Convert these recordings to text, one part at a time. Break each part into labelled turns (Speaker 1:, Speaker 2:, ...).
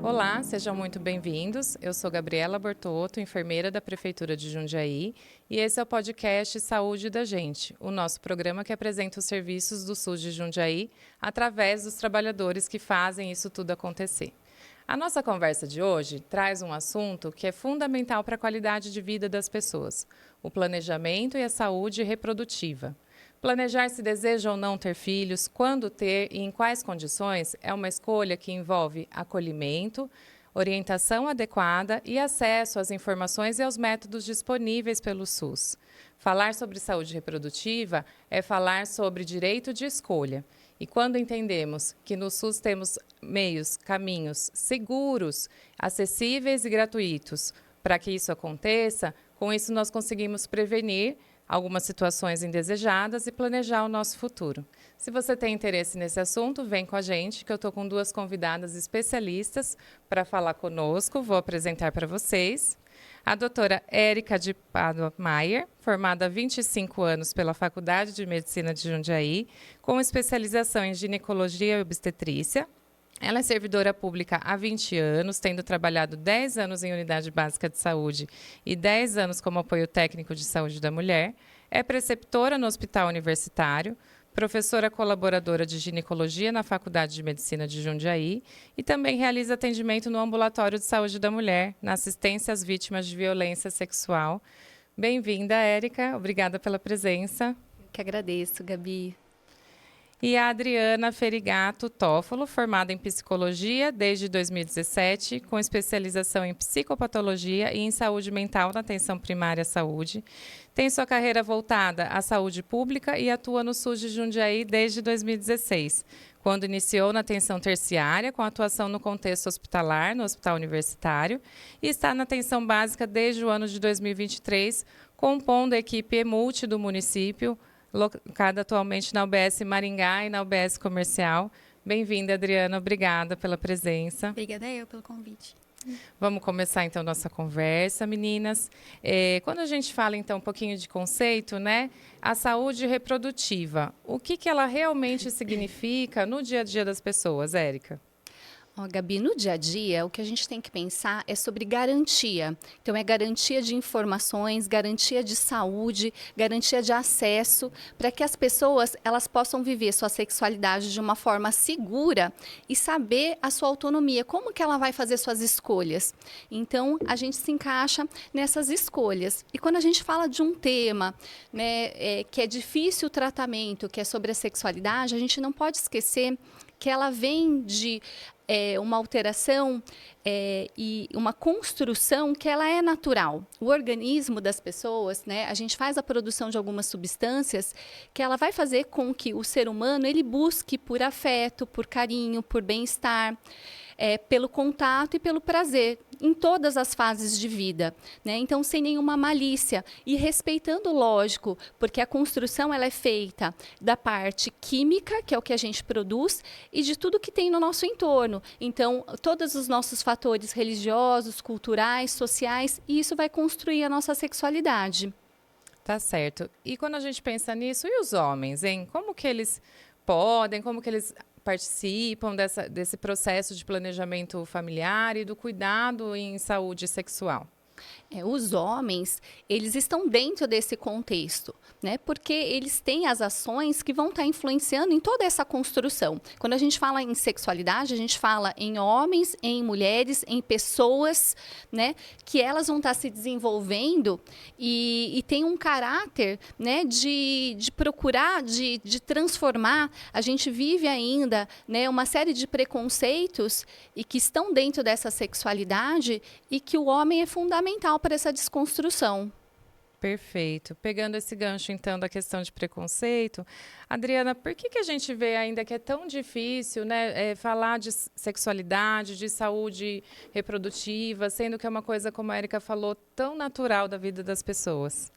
Speaker 1: Olá, sejam muito bem-vindos. Eu sou Gabriela Bortotto, enfermeira da Prefeitura de Jundiaí, e esse é o podcast Saúde da Gente, o nosso programa que apresenta os serviços do SUS de Jundiaí através dos trabalhadores que fazem isso tudo acontecer. A nossa conversa de hoje traz um assunto que é fundamental para a qualidade de vida das pessoas: o planejamento e a saúde reprodutiva. Planejar se deseja ou não ter filhos, quando ter e em quais condições é uma escolha que envolve acolhimento, orientação adequada e acesso às informações e aos métodos disponíveis pelo SUS. Falar sobre saúde reprodutiva é falar sobre direito de escolha. E quando entendemos que no SUS temos meios, caminhos seguros, acessíveis e gratuitos para que isso aconteça, com isso nós conseguimos prevenir algumas situações indesejadas e planejar o nosso futuro. Se você tem interesse nesse assunto, vem com a gente, que eu estou com duas convidadas especialistas para falar conosco. Vou apresentar para vocês. A doutora Érica de Pádua Maier, formada há 25 anos pela Faculdade de Medicina de Jundiaí, com especialização em ginecologia e obstetrícia. Ela é servidora pública há 20 anos, tendo trabalhado 10 anos em unidade básica de saúde e 10 anos como apoio técnico de saúde da mulher. É preceptora no Hospital Universitário, professora colaboradora de ginecologia na Faculdade de Medicina de Jundiaí e também realiza atendimento no Ambulatório de Saúde da Mulher, na assistência às vítimas de violência sexual. Bem-vinda, Érica. Obrigada pela presença.
Speaker 2: Que agradeço, Gabi.
Speaker 1: E a Adriana Ferigato Toffolo, formada em psicologia desde 2017, com especialização em psicopatologia e em saúde mental na atenção primária à saúde. Tem sua carreira voltada à saúde pública e atua no SUS de Jundiaí desde 2016, quando iniciou na atenção terciária, com atuação no contexto hospitalar, no Hospital Universitário, e está na atenção básica desde o ano de 2023, compondo a equipe EMULTI do município, locada atualmente na UBS Maringá e na UBS Comercial. Bem-vinda, Adriana. Obrigada pela presença.
Speaker 2: Obrigada eu pelo convite.
Speaker 1: Vamos começar, então, nossa conversa, meninas. Quando a gente fala, então, um pouquinho de conceito, né? A saúde reprodutiva, o que ela realmente significa no dia a dia das pessoas, Érica?
Speaker 2: Gabi, no dia a dia, o que a gente tem que pensar é sobre garantia. Então, é garantia de informações, garantia de saúde, garantia de acesso, para que as pessoas elas possam viver sua sexualidade de uma forma segura e saber a sua autonomia, como que ela vai fazer suas escolhas. Então, a gente se encaixa nessas escolhas. E quando a gente fala de um tema, né, que é difícil o tratamento, que é sobre a sexualidade, a gente não pode esquecer que ela vem de uma alteração e uma construção que ela é natural. O organismo das pessoas, né, a gente faz a produção de algumas substâncias que ela vai fazer com que o ser humano ele busque por afeto, por carinho, por bem-estar, pelo contato e pelo prazer em todas as fases de vida, né? Então, sem nenhuma malícia e respeitando, lógico, porque a construção ela é feita da parte química, que é o que a gente produz, e de tudo que tem no nosso entorno. Então, todos os nossos fatores religiosos, culturais, sociais, e isso vai construir a nossa sexualidade.
Speaker 1: Tá certo. E quando a gente pensa nisso, e os homens, hein? Como que eles podem, como que eles participam desse processo de planejamento familiar e do cuidado em saúde sexual?
Speaker 2: Os homens, eles estão dentro desse contexto, né? Porque eles têm as ações que vão estar influenciando em toda essa construção. Quando a gente fala em sexualidade, a gente fala em homens, em mulheres, em pessoas, né? Que elas vão estar se desenvolvendo e tem um caráter, né? De procurar, de transformar. A gente vive ainda, né? Uma série de preconceitos e que estão dentro dessa sexualidade e que o homem é fundamental para essa desconstrução.
Speaker 1: Perfeito. Pegando esse gancho, então, da questão de preconceito, Adriana, por que a gente vê ainda que é tão difícil, né, falar de sexualidade, de saúde reprodutiva, sendo que é uma coisa, como a Érica falou, tão natural da vida das pessoas?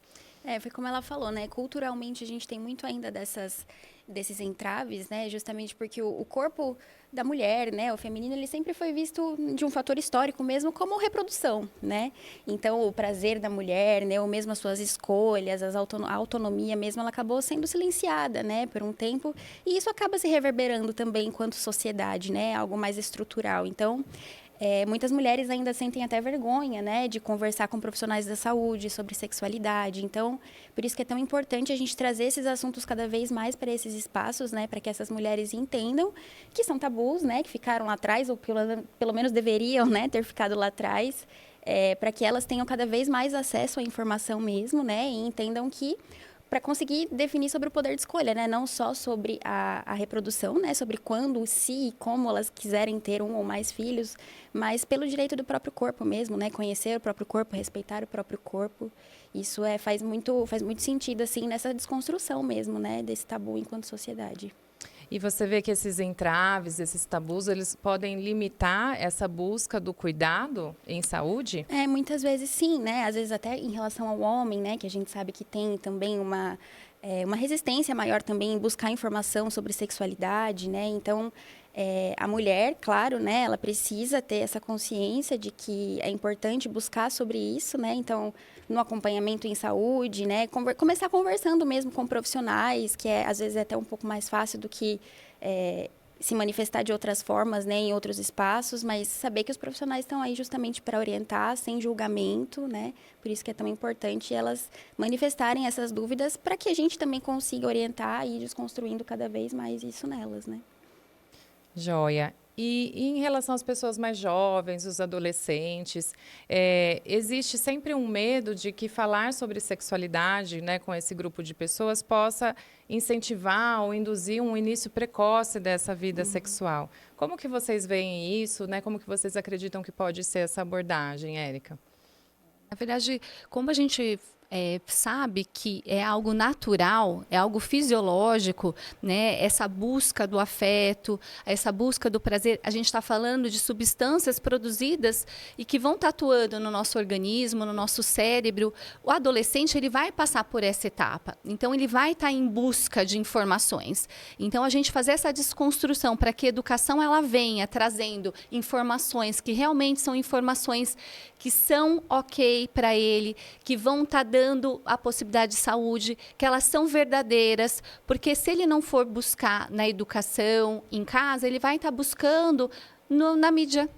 Speaker 3: Foi como ela falou, né? Culturalmente, a gente tem muito ainda desses entraves, né? Justamente porque o corpo da mulher, né? O feminino, ele sempre foi visto de um fator histórico mesmo como reprodução, né? Então, o prazer da mulher, né? Ou mesmo as suas escolhas, a autonomia mesmo, ela acabou sendo silenciada, né? Por um tempo. E isso acaba se reverberando também enquanto sociedade, né? Algo mais estrutural. Então, muitas mulheres ainda sentem até vergonha, né, de conversar com profissionais da saúde sobre sexualidade. Então, por isso que é tão importante a gente trazer esses assuntos cada vez mais para esses espaços, né, para que essas mulheres entendam que são tabus, né, que ficaram lá atrás, ou pelo menos deveriam, né, ter ficado lá atrás, para que elas tenham cada vez mais acesso à informação mesmo, né, e entendam que para conseguir definir sobre o poder de escolha, né? Não só sobre a reprodução, né? Sobre quando, se e como elas quiserem ter um ou mais filhos, mas pelo direito do próprio corpo mesmo, né? Conhecer o próprio corpo, respeitar o próprio corpo. Isso faz muito sentido, assim, nessa desconstrução mesmo, né? Desse tabu enquanto sociedade.
Speaker 1: E você vê que esses entraves, esses tabus, eles podem limitar essa busca do cuidado em saúde?
Speaker 3: Muitas vezes sim, né? Às vezes até em relação ao homem, né? Que a gente sabe que tem também uma resistência maior também em buscar informação sobre sexualidade, né? Então, a mulher, claro, né? Ela precisa ter essa consciência de que é importante buscar sobre isso, né? Então, no acompanhamento em saúde, né? Começar conversando mesmo com profissionais, que às vezes é até um pouco mais fácil do que se manifestar de outras formas, né, em outros espaços, mas saber que os profissionais estão aí justamente para orientar, sem julgamento, né? Por isso que é tão importante elas manifestarem essas dúvidas para que a gente também consiga orientar e ir desconstruindo cada vez mais isso nelas, né?
Speaker 1: Joia. E em relação às pessoas mais jovens, os adolescentes, existe sempre um medo de que falar sobre sexualidade, né, com esse grupo de pessoas possa incentivar ou induzir um início precoce dessa vida sexual. Como que vocês veem isso, né? Como que vocês acreditam que pode ser essa abordagem, Érica?
Speaker 2: Na verdade, como a gente sabe que é algo natural, é algo fisiológico, né? Essa busca do afeto, essa busca do prazer, a gente está falando de substâncias produzidas e que vão atuando no nosso organismo, no nosso cérebro. O adolescente, ele vai passar por essa etapa, então ele vai estar em busca de informações. Então a gente fazer essa desconstrução para que a educação ela venha trazendo informações que realmente são informações que são ok para ele, que vão estar dando a possibilidade de saúde, que elas são verdadeiras, porque se ele não for buscar na educação, em casa, ele vai estar buscando na mídia.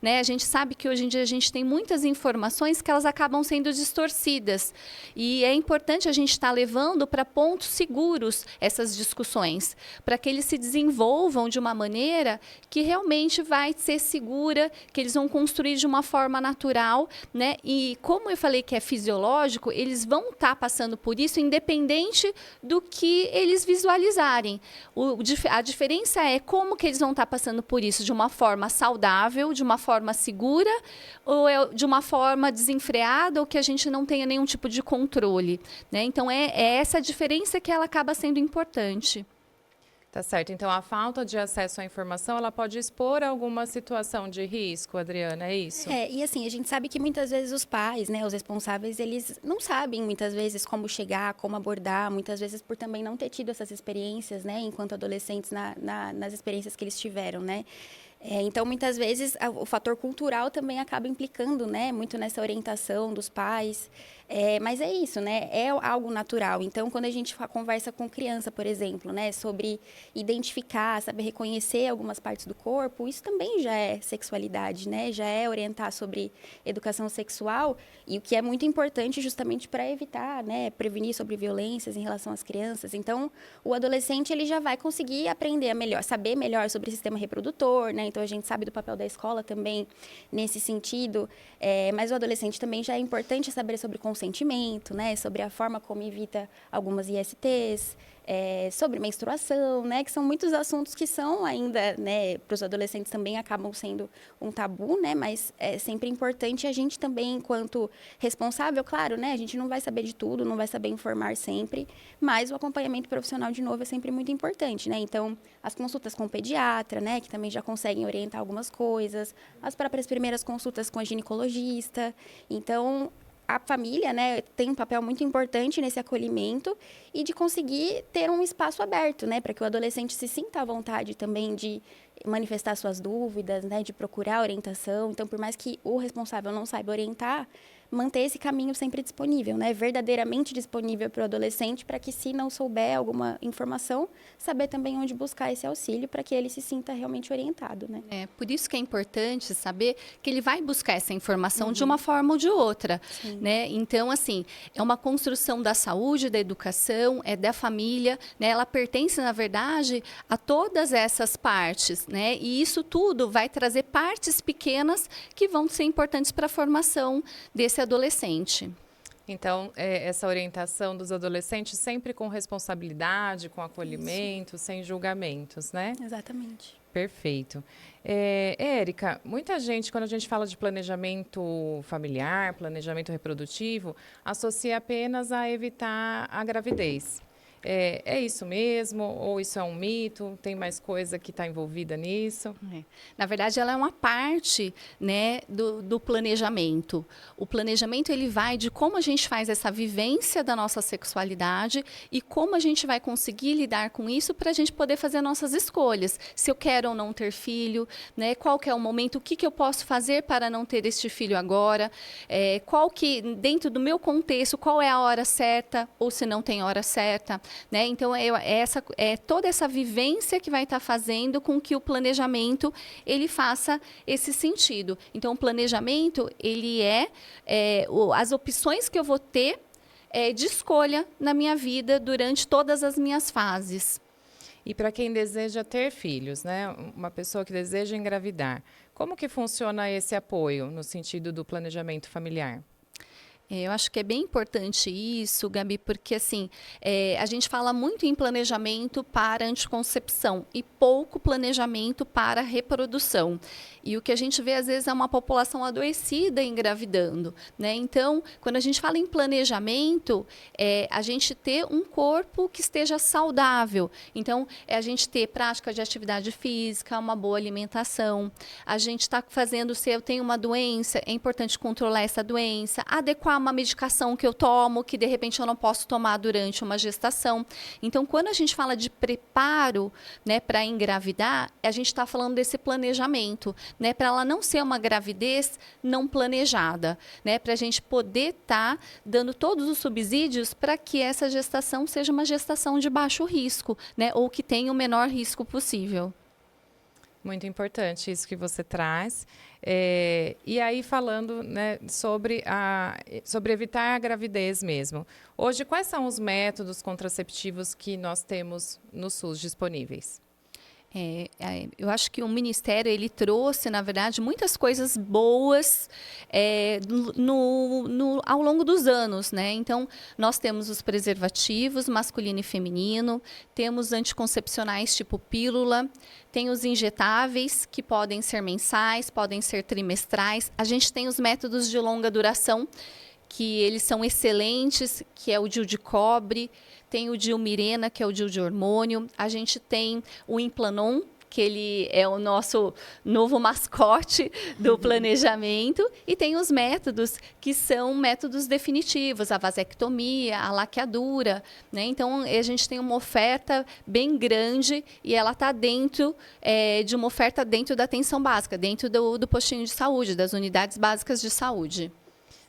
Speaker 2: Né? A gente sabe que hoje em dia a gente tem muitas informações que elas acabam sendo distorcidas. E é importante a gente estar levando para pontos seguros essas discussões, para que eles se desenvolvam de uma maneira que realmente vai ser segura, que eles vão construir de uma forma natural, né? E como eu falei que é fisiológico, eles vão estar passando por isso independente do que eles visualizarem. A diferença é como que eles vão estar passando por isso de uma forma saudável, de uma forma segura ou de uma forma desenfreada ou que a gente não tenha nenhum tipo de controle, né? Então, é essa a diferença que ela acaba sendo importante.
Speaker 1: Tá certo. Então, a falta de acesso à informação, ela pode expor alguma situação de risco, Adriana, é isso?
Speaker 3: E assim, a gente sabe que muitas vezes os pais, né, os responsáveis, eles não sabem muitas vezes como chegar, como abordar, muitas vezes por também não ter tido essas experiências, né, enquanto adolescentes nas experiências que eles tiveram, né? Então, muitas vezes, o fator cultural também acaba implicando, né, muito nessa orientação dos pais. Mas é isso, né? É algo natural. Então, quando a gente conversa com criança, por exemplo, né, sobre identificar, saber reconhecer algumas partes do corpo, isso também já é sexualidade, né? Já é orientar sobre educação sexual, e o que é muito importante justamente para evitar, né, prevenir sobre violências em relação às crianças. Então, o adolescente ele já vai conseguir aprender saber melhor sobre o sistema reprodutor, né? Então, a gente sabe do papel da escola também nesse sentido, mas o adolescente também já é importante saber sobre consentimento, né? Sobre a forma como evita algumas ISTs, sobre menstruação, né? Que são muitos assuntos que são ainda, né, para os adolescentes também acabam sendo um tabu, né? Mas é sempre importante a gente também, enquanto responsável, claro, né? A gente não vai saber de tudo, não vai saber informar sempre, mas o acompanhamento profissional, de novo, é sempre muito importante, né? Então, as consultas com o pediatra, né? Que também já conseguem orientar algumas coisas, as próprias primeiras consultas com a ginecologista. Então, a família, né, tem um papel muito importante nesse acolhimento e de conseguir ter um espaço aberto, né, para que o adolescente se sinta à vontade também de manifestar suas dúvidas, né, de procurar orientação. Então, por mais que o responsável não saiba orientar, manter esse caminho sempre disponível, né? Verdadeiramente disponível para o adolescente, para que, se não souber alguma informação, saber também onde buscar esse auxílio para que ele se sinta realmente orientado, né?
Speaker 2: Por isso que é importante saber que ele vai buscar essa informação de uma forma ou de outra, né? Então, assim, é uma construção da saúde, da educação, da família, né? Ela pertence, na verdade, a todas essas partes, né? E isso tudo vai trazer partes pequenas que vão ser importantes para a formação desse adolescente.
Speaker 1: Então, essa orientação dos adolescentes sempre com responsabilidade, com acolhimento, sem julgamentos, né?
Speaker 3: Exatamente.
Speaker 1: Perfeito. Érica, muita gente, quando a gente fala de planejamento familiar, planejamento reprodutivo, associa apenas a evitar a gravidez. É isso mesmo? Ou isso é um mito? Tem mais coisa que está envolvida nisso?
Speaker 2: Na verdade, ela é uma parte, né, do planejamento. O planejamento, ele vai de como a gente faz essa vivência da nossa sexualidade e como a gente vai conseguir lidar com isso para a gente poder fazer nossas escolhas. Se eu quero ou não ter filho, né, qual que é o momento, o que eu posso fazer para não ter este filho agora, qual que, dentro do meu contexto, qual é a hora certa ou se não tem hora certa. Né? Então, toda essa vivência que vai estar fazendo com que o planejamento ele faça esse sentido. Então, o planejamento ele as opções que eu vou ter de escolha na minha vida durante todas as minhas fases.
Speaker 1: E para quem deseja ter filhos, né? Uma pessoa que deseja engravidar, como que funciona esse apoio no sentido do planejamento familiar?
Speaker 2: Eu acho que é bem importante isso, Gabi, porque assim, a gente fala muito em planejamento para anticoncepção e pouco planejamento para reprodução. E o que a gente vê, às vezes, é uma população adoecida engravidando, né? Então, quando a gente fala em planejamento, a gente ter um corpo que esteja saudável. Então, a gente ter prática de atividade física, uma boa alimentação. A gente está fazendo, se eu tenho uma doença, é importante controlar essa doença, adequar uma medicação que eu tomo, que de repente eu não posso tomar durante uma gestação. Então, quando a gente fala de preparo, né, para engravidar, a gente está falando desse planejamento, né, para ela não ser uma gravidez não planejada, né, para a gente poder estar dando todos os subsídios para que essa gestação seja uma gestação de baixo risco, né, ou que tenha o menor risco possível.
Speaker 1: Muito importante isso que você traz. E aí, falando, né, sobre evitar a gravidez mesmo. Hoje, quais são os métodos contraceptivos que nós temos no SUS disponíveis?
Speaker 2: Eu acho que o Ministério ele trouxe, na verdade, muitas coisas boas ao longo dos anos, né? Então, nós temos os preservativos masculino e feminino, temos anticoncepcionais tipo pílula, tem os injetáveis, que podem ser mensais, podem ser trimestrais. A gente tem os métodos de longa duração, que eles são excelentes, que é o DIU de cobre, tem o DIU Mirena, que é o DIU de hormônio, a gente tem o Implanon, que ele é o nosso novo mascote do planejamento, e tem os métodos que são métodos definitivos, a vasectomia, a laqueadura, né? Então, a gente tem uma oferta bem grande e ela está dentro de uma oferta dentro da atenção básica, dentro do postinho de saúde, das unidades básicas de saúde.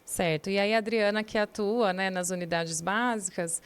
Speaker 1: Certo. E aí, a Adriana, que atua, né, nas unidades básicas,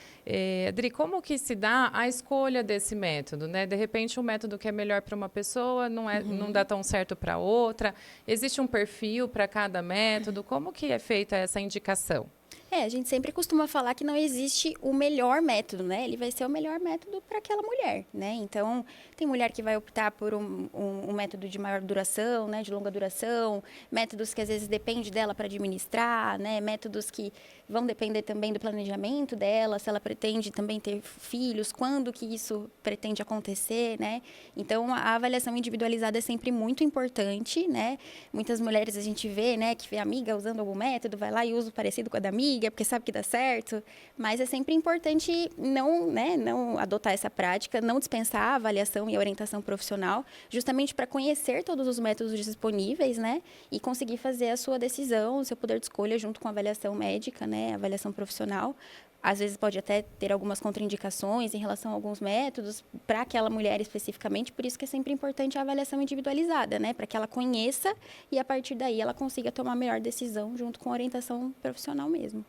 Speaker 1: Adri, como que se dá a escolha desse método, né? De repente, um método que é melhor para uma pessoa não dá tão certo para outra. Existe um perfil para cada método? Como que é feita essa indicação?
Speaker 3: A gente sempre costuma falar que não existe o melhor método, né? Ele vai ser o melhor método para aquela mulher, né? Então, tem mulher que vai optar por um método de maior duração, né? De longa duração, métodos que às vezes depende dela para administrar, né? Métodos que vão depender também do planejamento dela, se ela pretende também ter filhos, quando que isso pretende acontecer, né? Então, a avaliação individualizada é sempre muito importante, né? Muitas mulheres a gente vê, né, que vê a amiga usando algum método, vai lá e usa o parecido com a da amiga, porque sabe que dá certo, mas é sempre importante não adotar essa prática, não dispensar a avaliação e a orientação profissional, justamente para conhecer todos os métodos disponíveis, né, e conseguir fazer a sua decisão, o seu poder de escolha junto com a avaliação médica, né, a avaliação profissional, às vezes pode até ter algumas contraindicações em relação a alguns métodos para aquela mulher especificamente, por isso que é sempre importante a avaliação individualizada, né? Para que ela conheça e a partir daí ela consiga tomar a melhor decisão junto com a orientação profissional mesmo.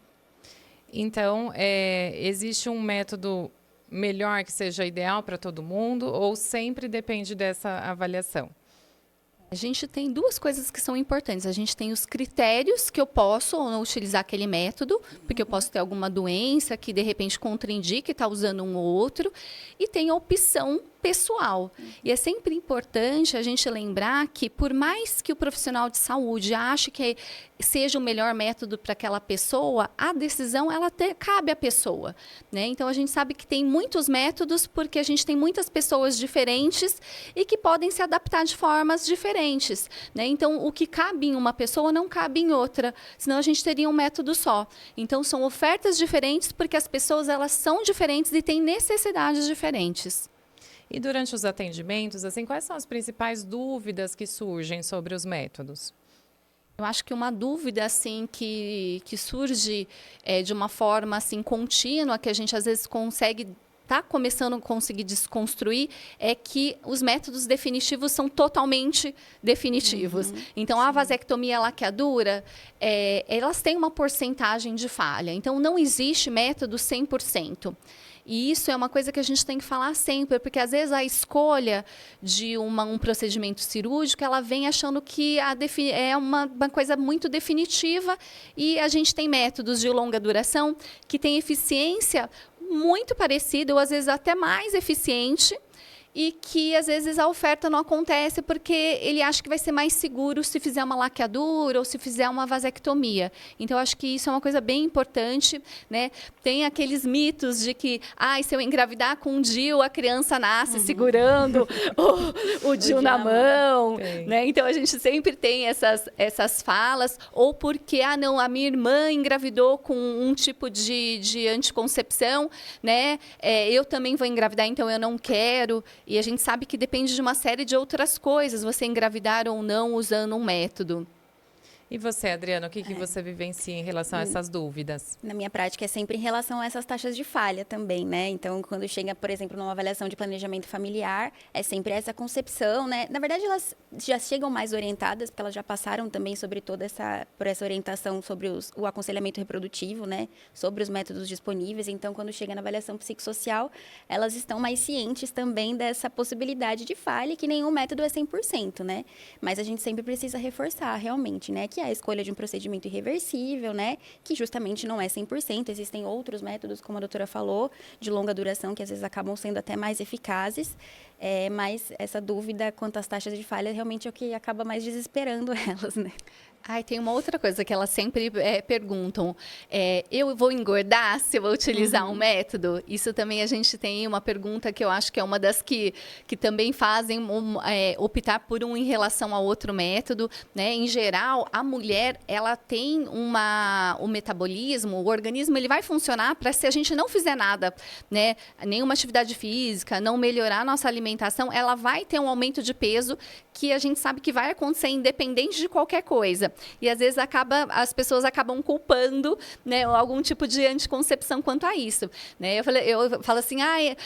Speaker 1: Então, existe um método melhor que seja ideal para todo mundo ou sempre depende dessa avaliação?
Speaker 2: A gente tem duas coisas que são importantes. A gente tem os critérios que eu posso ou não utilizar aquele método, porque eu posso ter alguma doença que, de repente, contraindique estar usando um ou outro. E tem a opção pessoal. E é sempre importante a gente lembrar que, por mais que o profissional de saúde ache que seja o melhor método para aquela pessoa, a decisão cabe à pessoa, né? Então, a gente sabe que tem muitos métodos porque a gente tem muitas pessoas diferentes e que podem se adaptar de formas diferentes, né? Então, o que cabe em uma pessoa não cabe em outra, senão a gente teria um método só. Então, são ofertas diferentes porque as pessoas elas são diferentes e têm necessidades diferentes.
Speaker 1: E durante os atendimentos, assim, quais são as principais dúvidas que surgem sobre os métodos?
Speaker 2: Eu acho que uma dúvida assim que surge de uma forma assim contínua, que a gente às vezes está começando a conseguir desconstruir, é que os métodos definitivos são totalmente definitivos. Então, a vasectomia laqueadura, elas têm uma porcentagem de falha. Então, não existe método 100%. E isso é uma coisa que a gente tem que falar sempre, porque às vezes a escolha de um procedimento cirúrgico, ela vem achando que é uma coisa muito definitiva e a gente tem métodos de longa duração que têm eficiência muito parecida ou às vezes até mais eficiente e que às vezes a oferta não acontece porque ele acha que vai ser mais seguro se fizer uma laqueadura ou se fizer uma vasectomia. Então, eu acho que isso é uma coisa bem importante, né? Tem aqueles mitos de que, se eu engravidar com um DIU, a criança nasce segurando o DIU na mão, né? Então, a gente sempre tem essas falas, ou porque, não, a minha irmã engravidou com um tipo de anticoncepção, né? Eu também vou engravidar, então eu não quero. E a gente sabe que depende de uma série de outras coisas, você engravidar ou não usando um método.
Speaker 1: E você, Adriana, o que você vivencia em relação a essas dúvidas?
Speaker 3: Na minha prática, é sempre em relação a essas taxas de falha também, né? Então, quando chega, por exemplo, numa avaliação de planejamento familiar, é sempre essa concepção, né? Na verdade, elas já chegam mais orientadas, porque elas já passaram também por essa orientação sobre o aconselhamento reprodutivo, né? Sobre os métodos disponíveis. Então, quando chega na avaliação psicossocial, elas estão mais cientes também dessa possibilidade de falha, que nenhum método é 100%, né? Mas a gente sempre precisa reforçar, realmente, né? Que a escolha de um procedimento irreversível, né? Que justamente não é 100%. Existem outros métodos, como a doutora falou, de longa duração, que às vezes acabam sendo até mais eficazes. Mas essa dúvida quanto às taxas de falha realmente é o que acaba mais desesperando elas, né?
Speaker 2: Tem uma outra coisa que elas sempre perguntam. Eu vou engordar se eu vou utilizar um método? Isso também a gente tem uma pergunta que eu acho que é uma das que também fazem optar por um em relação a outro método, né? Em geral, a mulher, ela tem o metabolismo, o organismo, ele vai funcionar para se a gente não fizer nada, né? Nenhuma atividade física, não melhorar a nossa alimentação, ela vai ter um aumento de peso que a gente sabe que vai acontecer independente de qualquer coisa. E às vezes as pessoas acabam culpando, né, algum tipo de anticoncepção quanto a isso, né? Eu falo assim,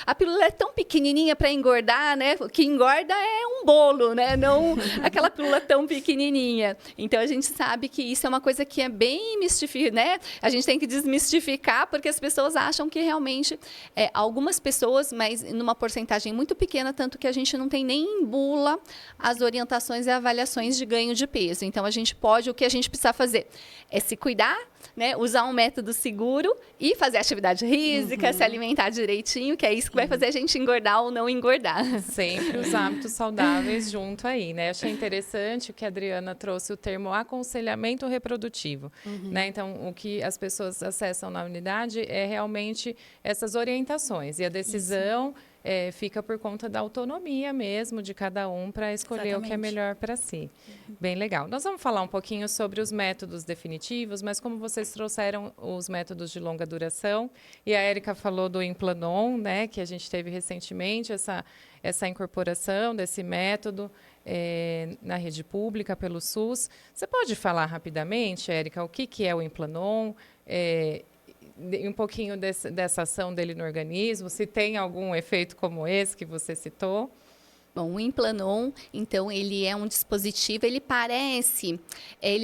Speaker 2: a pílula é tão pequenininha para engordar, né? O que engorda é um bolo, né? Não aquela pílula tão pequenininha. Então a gente sabe que isso é uma coisa que é bem mistificada, né? A gente tem que desmistificar porque as pessoas acham que realmente algumas pessoas, mas numa porcentagem muito pequena, tanto que a gente não tem nem em bula as orientações e avaliações de ganho de peso. Então, o que a gente precisa fazer é se cuidar, né? Usar um método seguro e fazer atividade física, se alimentar direitinho, que é isso que vai fazer a gente engordar ou não engordar.
Speaker 1: Sempre os hábitos saudáveis junto aí, né? Achei interessante o que a Adriana trouxe, o termo aconselhamento reprodutivo, né? Então, o que as pessoas acessam na unidade é realmente essas orientações e a decisão fica por conta da autonomia mesmo de cada um para escolher o que é melhor para si. Bem legal. Nós vamos falar um pouquinho sobre os métodos definitivos, mas como vocês trouxeram os métodos de longa duração, e a Érica falou do Implanon, né, que a gente teve recentemente, essa incorporação desse método na rede pública pelo SUS. Você pode falar rapidamente, Érica, o que é o Implanon? um pouquinho dessa ação dele no organismo, se tem algum efeito como esse que você citou.
Speaker 2: Bom, o Implanon, então, ele é um dispositivo, ele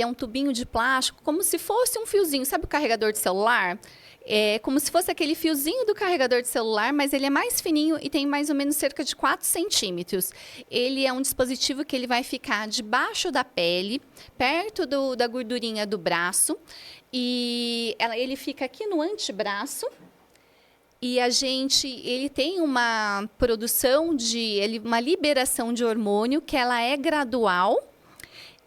Speaker 2: é um tubinho de plástico, como se fosse um fiozinho, sabe o carregador de celular? É como se fosse aquele fiozinho do carregador de celular, mas ele é mais fininho e tem mais ou menos cerca de 4 centímetros. Ele é um dispositivo que ele vai ficar debaixo da pele, perto da gordurinha do braço, e ele fica aqui no antebraço. E ele tem uma uma liberação de hormônio que ela é gradual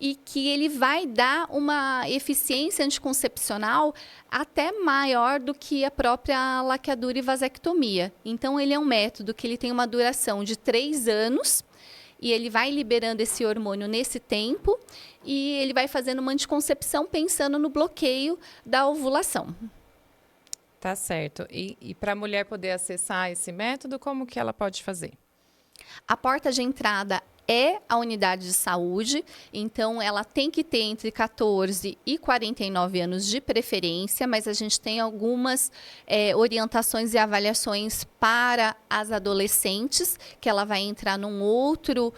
Speaker 2: e que ele vai dar uma eficiência anticoncepcional até maior do que a própria laqueadura e vasectomia. Então, ele é um método que ele tem uma duração de 3 anos e ele vai liberando esse hormônio nesse tempo e ele vai fazendo uma anticoncepção pensando no bloqueio da ovulação.
Speaker 1: Tá certo. E para a mulher poder acessar esse método, como que ela pode fazer?
Speaker 2: A porta de entrada é a unidade de saúde, então ela tem que ter entre 14 e 49 anos de preferência, mas a gente tem algumas orientações e avaliações para as adolescentes, que ela vai entrar num outro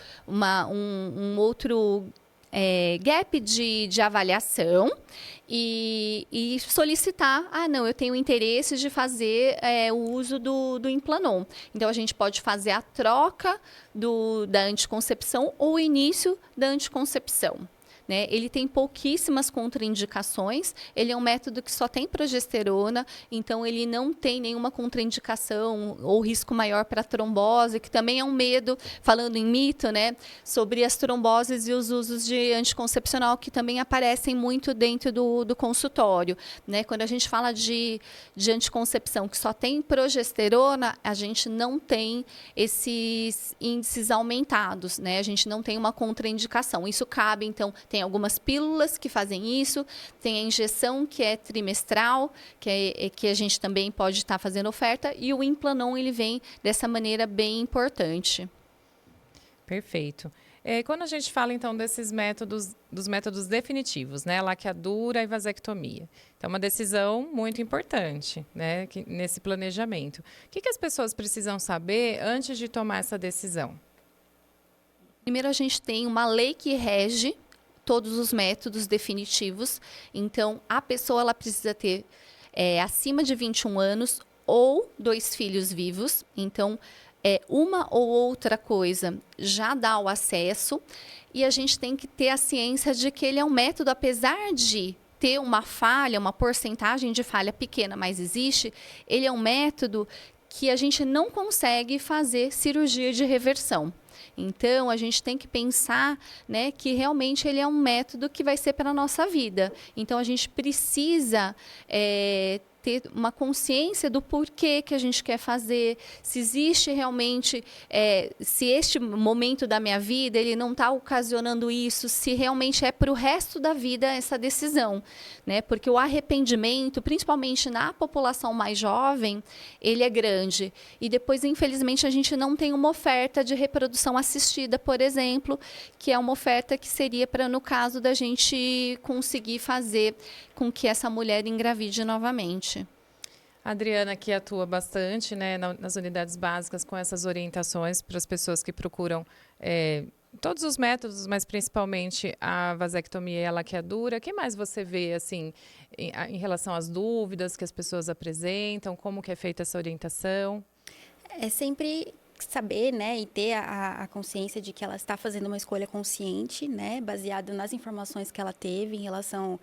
Speaker 2: gap de avaliação e solicitar, eu tenho interesse de fazer o uso do Implanon. Então, a gente pode fazer a troca da anticoncepção ou o início da anticoncepção. Né? Ele tem pouquíssimas contraindicações, ele é um método que só tem progesterona, então ele não tem nenhuma contraindicação ou risco maior para trombose, que também é um medo, falando em mito, né, sobre as tromboses e os usos de anticoncepcional que também aparecem muito dentro do consultório. Né? Quando a gente fala de anticoncepção que só tem progesterona, a gente não tem esses índices aumentados, né? A gente não tem uma contraindicação. Isso cabe, então, tem algumas pílulas que fazem isso, tem a injeção que é trimestral, que a gente também pode estar fazendo oferta, e o Implanon ele vem dessa maneira bem importante.
Speaker 1: Perfeito. Quando a gente fala, então, dos métodos definitivos, né? Laqueadura e vasectomia. Então, uma decisão muito importante, né? Nesse planejamento. O que as pessoas precisam saber antes de tomar essa decisão?
Speaker 2: Primeiro, a gente tem uma lei que rege todos os métodos definitivos. Então, a pessoa ela precisa ter acima de 21 anos ou 2 filhos vivos. Então, uma ou outra coisa já dá o acesso. E a gente tem que ter a ciência de que ele é um método, apesar de ter uma falha, uma porcentagem de falha pequena, mas existe, ele é um método que a gente não consegue fazer cirurgia de reversão. Então, a gente tem que pensar, né, que realmente ele é um método que vai ser para a nossa vida. Então, a gente precisa ter uma consciência do porquê que a gente quer fazer, se existe realmente, se este momento da minha vida ele não está ocasionando isso, se realmente é para o resto da vida essa decisão, né? Porque o arrependimento, principalmente na população mais jovem, ele é grande. E depois, infelizmente, a gente não tem uma oferta de reprodução assistida, por exemplo, que é uma oferta que seria para, no caso da gente conseguir fazer com que essa mulher engravide novamente.
Speaker 1: A Adriana aqui atua bastante, né, nas unidades básicas com essas orientações para as pessoas que procuram todos os métodos, mas principalmente a vasectomia e a laqueadura. O que mais você vê assim, em relação às dúvidas que as pessoas apresentam, como que é feita essa orientação? É
Speaker 3: sempre saber, né, e ter a consciência de que ela está fazendo uma escolha consciente, né, baseada nas informações que ela teve em relação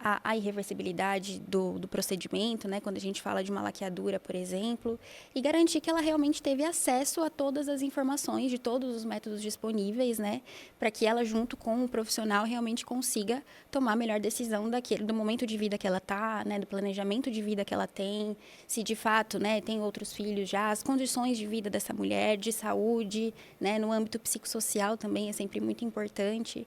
Speaker 3: à irreversibilidade do procedimento, né, quando a gente fala de uma laqueadura, por exemplo, e garantir que ela realmente teve acesso a todas as informações de todos os métodos disponíveis, né, para que ela, junto com o profissional, realmente consiga tomar a melhor decisão do momento de vida que ela está, né, do planejamento de vida que ela tem, se de fato, né, tem outros filhos já, as condições de vida dessa mulher, de saúde, né, no âmbito psicossocial também é sempre muito importante,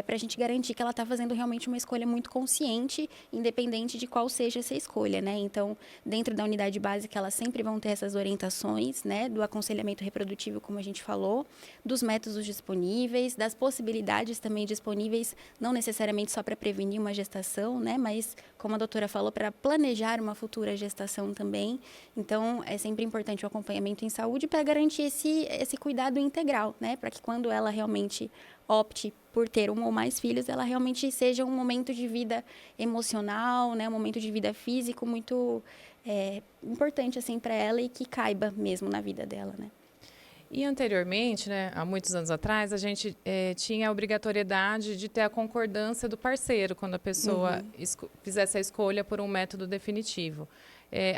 Speaker 3: para a gente garantir que ela está fazendo realmente uma escolha muito consciente consciente, independente de qual seja essa escolha, né? Então, dentro da unidade básica, elas sempre vão ter essas orientações, né? Do aconselhamento reprodutivo, como a gente falou, dos métodos disponíveis, das possibilidades também disponíveis, não necessariamente só para prevenir uma gestação, né? Mas, como a doutora falou, para planejar uma futura gestação também. Então, é sempre importante o acompanhamento em saúde para garantir esse cuidado integral, né? Para que quando ela realmente opte por ter um ou mais filhos, ela realmente seja um momento de vida emocional, né? Um momento de vida físico muito importante assim para ela e que caiba mesmo na vida dela, né?
Speaker 1: E anteriormente, né, há muitos anos atrás, a gente tinha a obrigatoriedade de ter a concordância do parceiro quando a pessoa fizesse a escolha por um método definitivo.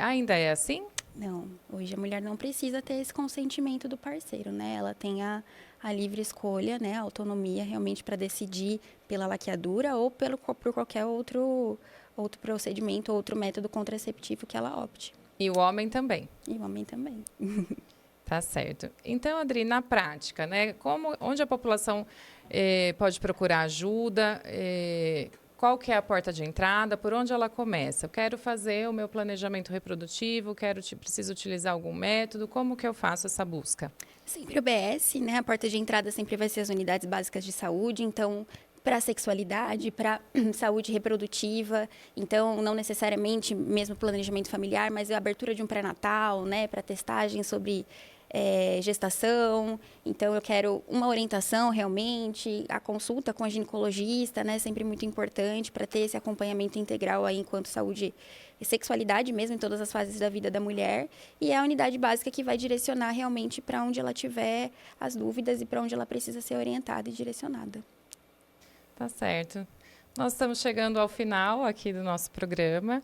Speaker 1: Ainda é assim?
Speaker 3: Não, hoje a mulher não precisa ter esse consentimento do parceiro, né? Ela tem a livre escolha, né? A autonomia realmente para decidir pela laqueadura ou por qualquer outro procedimento, outro método contraceptivo que ela opte.
Speaker 1: E o homem também?
Speaker 3: E o homem também.
Speaker 1: Tá certo. Então, Adri, na prática, né? Onde a população pode procurar ajuda? Qual que é a porta de entrada? Por onde ela começa? Eu quero fazer o meu planejamento reprodutivo, preciso utilizar algum método. Como que eu faço essa busca?
Speaker 3: Sempre o BS, né? A porta de entrada sempre vai ser as unidades básicas de saúde. Então, para sexualidade, para saúde reprodutiva, então não necessariamente mesmo planejamento familiar, mas a abertura de um pré-natal, né? Para testagem sobre gestação, então eu quero uma orientação realmente, a consulta com a ginecologista, né, sempre muito importante para ter esse acompanhamento integral aí enquanto saúde e sexualidade mesmo em todas as fases da vida da mulher, e é a unidade básica que vai direcionar realmente para onde ela tiver as dúvidas e para onde ela precisa ser orientada e direcionada.
Speaker 1: Tá certo. Nós estamos chegando ao final aqui do nosso programa.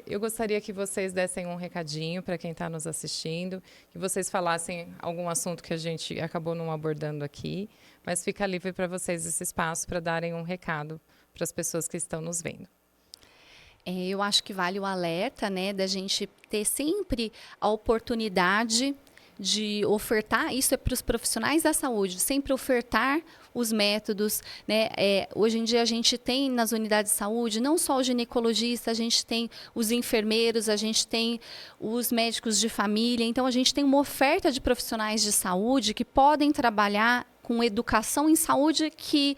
Speaker 1: Eu gostaria que vocês dessem um recadinho para quem está nos assistindo, que vocês falassem algum assunto que a gente acabou não abordando aqui, mas fica livre para vocês esse espaço para darem um recado para as pessoas que estão nos vendo.
Speaker 2: Eu acho que vale o alerta, né, da gente ter sempre a oportunidade de ofertar, isso é para os profissionais da saúde, sempre ofertar os métodos, né? Hoje em dia a gente tem nas unidades de saúde, não só o ginecologista, a gente tem os enfermeiros, a gente tem os médicos de família, então a gente tem uma oferta de profissionais de saúde que podem trabalhar com educação em saúde que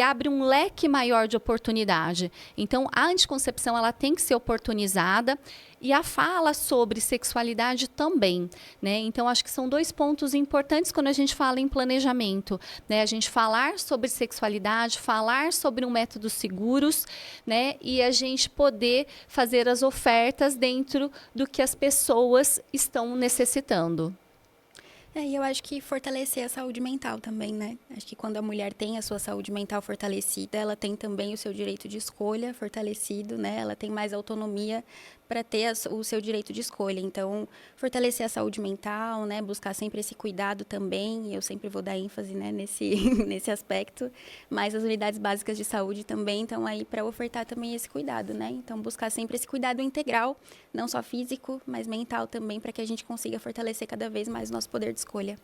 Speaker 2: abre um leque maior de oportunidade. Então, a anticoncepção ela tem que ser oportunizada e a fala sobre sexualidade também, né? Então, acho que são 2 pontos importantes quando a gente fala em planejamento, né? A gente falar sobre sexualidade, falar sobre um método seguros, né? E a gente poder fazer as ofertas dentro do que as pessoas estão necessitando.
Speaker 3: E eu acho que fortalecer a saúde mental também, né? Acho que quando a mulher tem a sua saúde mental fortalecida, ela tem também o seu direito de escolha fortalecido, né? Ela tem mais autonomia para ter o seu direito de escolha. Então, fortalecer a saúde mental, né? Buscar sempre esse cuidado também. Eu sempre vou dar ênfase, né? nesse aspecto. Mas as unidades básicas de saúde também estão aí para ofertar também esse cuidado, né? Então, buscar sempre esse cuidado integral, não só físico, mas mental também, para que a gente consiga fortalecer cada vez mais o nosso poder de escolha.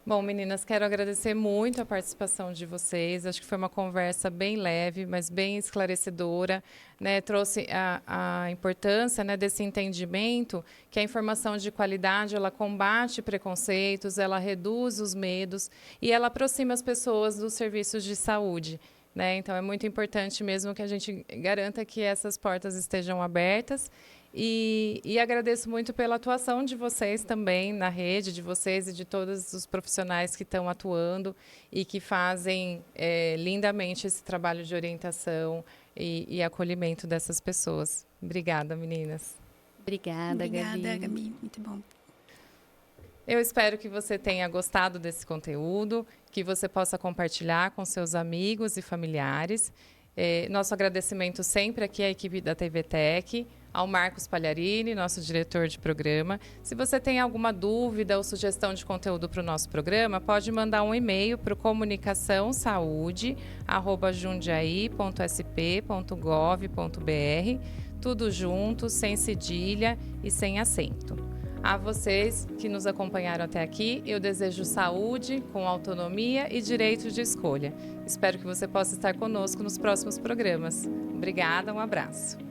Speaker 1: Bom, meninas, quero agradecer muito a participação de vocês. Acho que foi uma conversa bem leve, mas bem esclarecedora, né? Trouxe a importância, né, desse entendimento que a informação de qualidade, ela combate preconceitos, ela reduz os medos e ela aproxima as pessoas dos serviços de saúde, né? Então, é muito importante mesmo que a gente garanta que essas portas estejam abertas. E agradeço muito pela atuação de vocês também na rede, de vocês e de todos os profissionais que estão atuando e que fazem lindamente esse trabalho de orientação e acolhimento dessas pessoas. Obrigada, meninas.
Speaker 2: Obrigada,
Speaker 3: Gabi. Muito bom.
Speaker 1: Eu espero que você tenha gostado desse conteúdo, que você possa compartilhar com seus amigos e familiares. Nosso agradecimento sempre aqui à equipe da TV Tech, ao Marcos Pagliarini, nosso diretor de programa. Se você tem alguma dúvida ou sugestão de conteúdo para o nosso programa, pode mandar um e-mail para o comunicaçãosaude@jundiaí.sp.gov.br, tudo junto, sem cedilha e sem acento. A vocês que nos acompanharam até aqui, eu desejo saúde, com autonomia e direito de escolha. Espero que você possa estar conosco nos próximos programas. Obrigada, um abraço.